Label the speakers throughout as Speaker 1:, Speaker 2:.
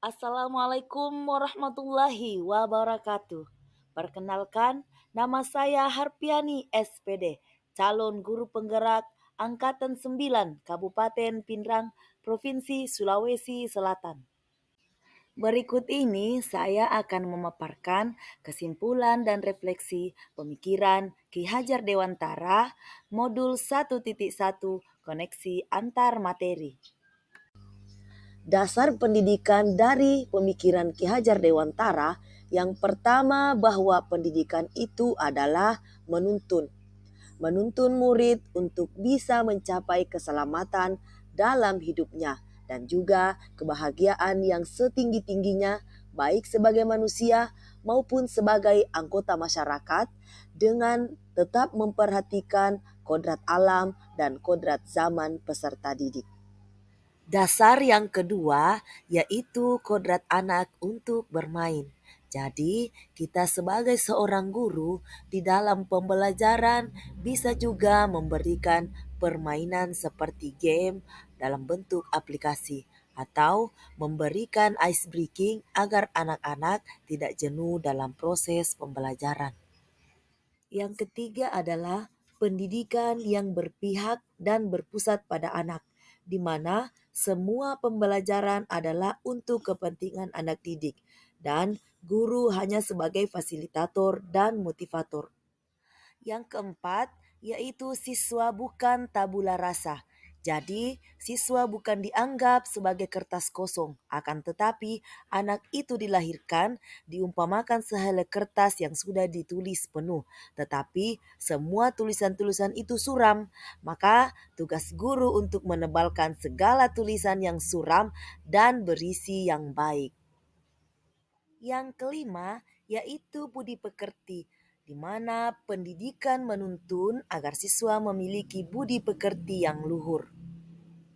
Speaker 1: Assalamualaikum warahmatullahi wabarakatuh. Perkenalkan, nama saya Harpiani SPD, calon guru penggerak Angkatan 9 Kabupaten Pindrang, Provinsi Sulawesi Selatan. Berikut ini saya akan memaparkan kesimpulan dan refleksi pemikiran Ki Hajar Dewantara Modul 1.1 Koneksi Antar Materi. Dasar pendidikan dari pemikiran Ki Hajar Dewantara yang pertama bahwa pendidikan itu adalah menuntun. Menuntun murid untuk bisa mencapai keselamatan dalam hidupnya dan juga kebahagiaan yang setinggi-tingginya baik sebagai manusia maupun sebagai anggota masyarakat dengan tetap memperhatikan kodrat alam dan kodrat zaman peserta didik. Dasar yang kedua yaitu kodrat anak untuk bermain. Jadi, kita sebagai seorang guru di dalam pembelajaran bisa juga memberikan permainan seperti game dalam bentuk aplikasi atau memberikan ice breaking agar anak-anak tidak jenuh dalam proses pembelajaran. Yang ketiga adalah pendidikan yang berpihak dan berpusat pada anak, di mana semua pembelajaran adalah untuk kepentingan anak didik dan guru hanya sebagai fasilitator dan motivator. Yang keempat, yaitu siswa bukan tabula rasa. Jadi, siswa bukan dianggap sebagai kertas kosong, akan tetapi anak itu dilahirkan diumpamakan sehelai kertas yang sudah ditulis penuh, tetapi semua tulisan-tulisan itu suram. Maka, tugas guru untuk menebalkan segala tulisan yang suram dan berisi yang baik. Yang kelima, yaitu budi pekerti, di mana pendidikan menuntun agar siswa memiliki budi pekerti yang luhur.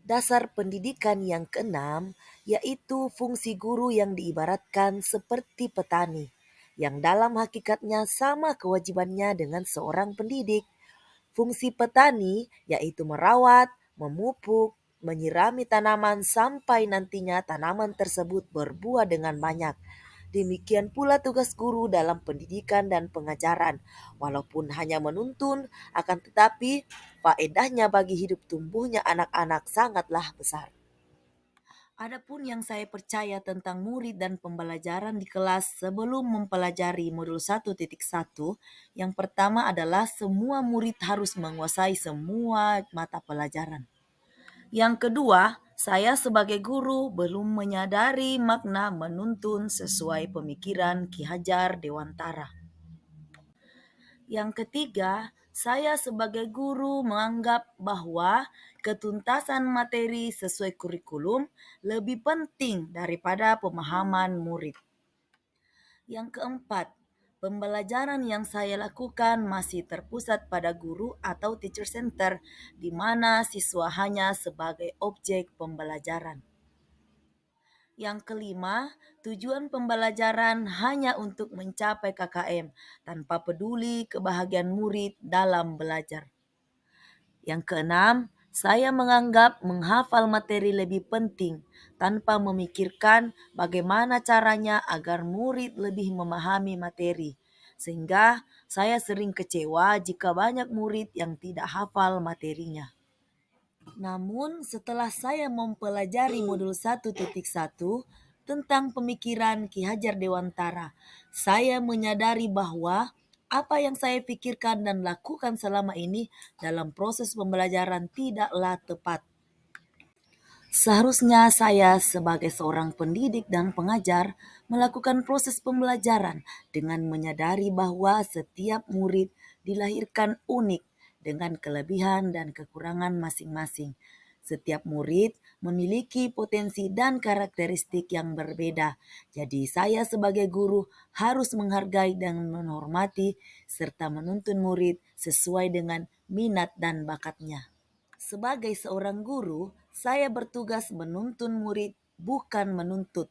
Speaker 1: Dasar pendidikan yang keenam, yaitu fungsi guru yang diibaratkan seperti petani, yang dalam hakikatnya sama kewajibannya dengan seorang pendidik. Fungsi petani yaitu merawat, memupuk, menyirami tanaman sampai nantinya tanaman tersebut berbuah dengan banyak. Demikian pula tugas guru dalam pendidikan dan pengajaran. Walaupun hanya menuntun, akan tetapi faedahnya bagi hidup tumbuhnya anak-anak sangatlah besar. Adapun yang saya percaya tentang murid dan pembelajaran di kelas sebelum mempelajari modul 1.1, yang pertama adalah semua murid harus menguasai semua mata pelajaran. Yang kedua, saya sebagai guru belum menyadari makna menuntun sesuai pemikiran Ki Hajar Dewantara. Yang ketiga, saya sebagai guru menganggap bahwa ketuntasan materi sesuai kurikulum lebih penting daripada pemahaman murid. Yang keempat, pembelajaran yang saya lakukan masih terpusat pada guru atau teacher center, di mana siswa hanya sebagai objek pembelajaran. Yang kelima, tujuan pembelajaran hanya untuk mencapai KKM tanpa peduli kebahagiaan murid dalam belajar. Yang keenam, saya menganggap menghafal materi lebih penting tanpa memikirkan bagaimana caranya agar murid lebih memahami materi. Sehingga saya sering kecewa jika banyak murid yang tidak hafal materinya. Namun setelah saya mempelajari modul 1.1 tentang pemikiran Ki Hajar Dewantara, saya menyadari bahwa apa yang saya pikirkan dan lakukan selama ini dalam proses pembelajaran tidaklah tepat. Seharusnya saya sebagai seorang pendidik dan pengajar melakukan proses pembelajaran dengan menyadari bahwa setiap murid dilahirkan unik dengan kelebihan dan kekurangan masing-masing. Setiap murid memiliki potensi dan karakteristik yang berbeda. Jadi saya sebagai guru harus menghargai dan menghormati serta menuntun murid sesuai dengan minat dan bakatnya. Sebagai seorang guru, saya bertugas menuntun murid, bukan menuntut.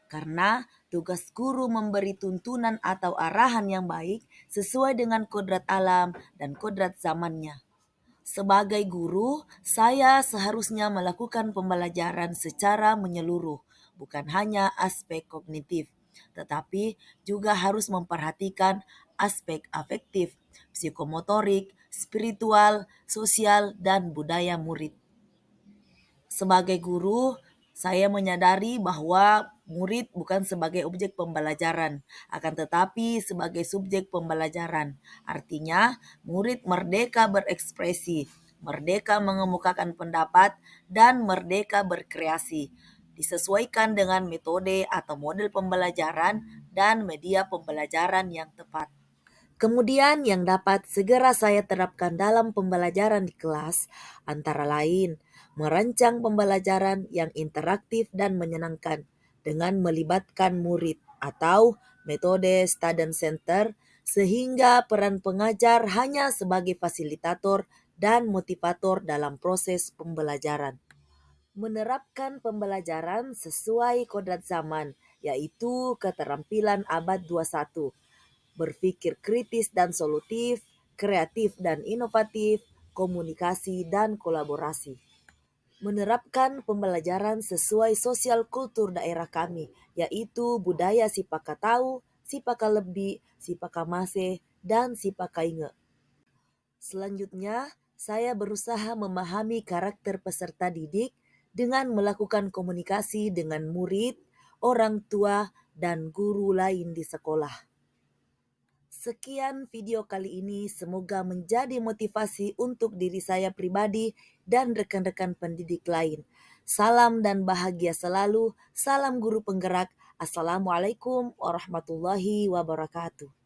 Speaker 1: Karena tugas guru memberi tuntunan atau arahan yang baik sesuai dengan kodrat alam dan kodrat zamannya. Sebagai guru, saya seharusnya melakukan pembelajaran secara menyeluruh, bukan hanya aspek kognitif, tetapi juga harus memperhatikan aspek afektif, psikomotorik, spiritual, sosial, dan budaya murid. Sebagai guru, saya menyadari bahwa murid bukan sebagai objek pembelajaran, akan tetapi sebagai subjek pembelajaran. Artinya, murid merdeka berekspresi, merdeka mengemukakan pendapat, dan merdeka berkreasi, disesuaikan dengan metode atau model pembelajaran dan media pembelajaran yang tepat. Kemudian yang dapat segera saya terapkan dalam pembelajaran di kelas antara lain merancang pembelajaran yang interaktif dan menyenangkan dengan melibatkan murid atau metode student center sehingga peran pengajar hanya sebagai fasilitator dan motivator dalam proses pembelajaran. Menerapkan pembelajaran sesuai kodrat zaman, yaitu keterampilan abad 21, berpikir kritis dan solutif, kreatif dan inovatif, komunikasi dan kolaborasi. Menerapkan pembelajaran sesuai sosial kultur daerah kami, yaitu budaya Sipaka Tahu, Sipaka Lebih, Sipaka Mase, dan Sipaka Inge. Selanjutnya, saya berusaha memahami karakter peserta didik dengan melakukan komunikasi dengan murid, orang tua, dan guru lain di sekolah. Sekian video kali ini, semoga menjadi motivasi untuk diri saya pribadi dan rekan-rekan pendidik lain. Salam dan bahagia selalu, salam guru penggerak. Assalamualaikum warahmatullahi wabarakatuh.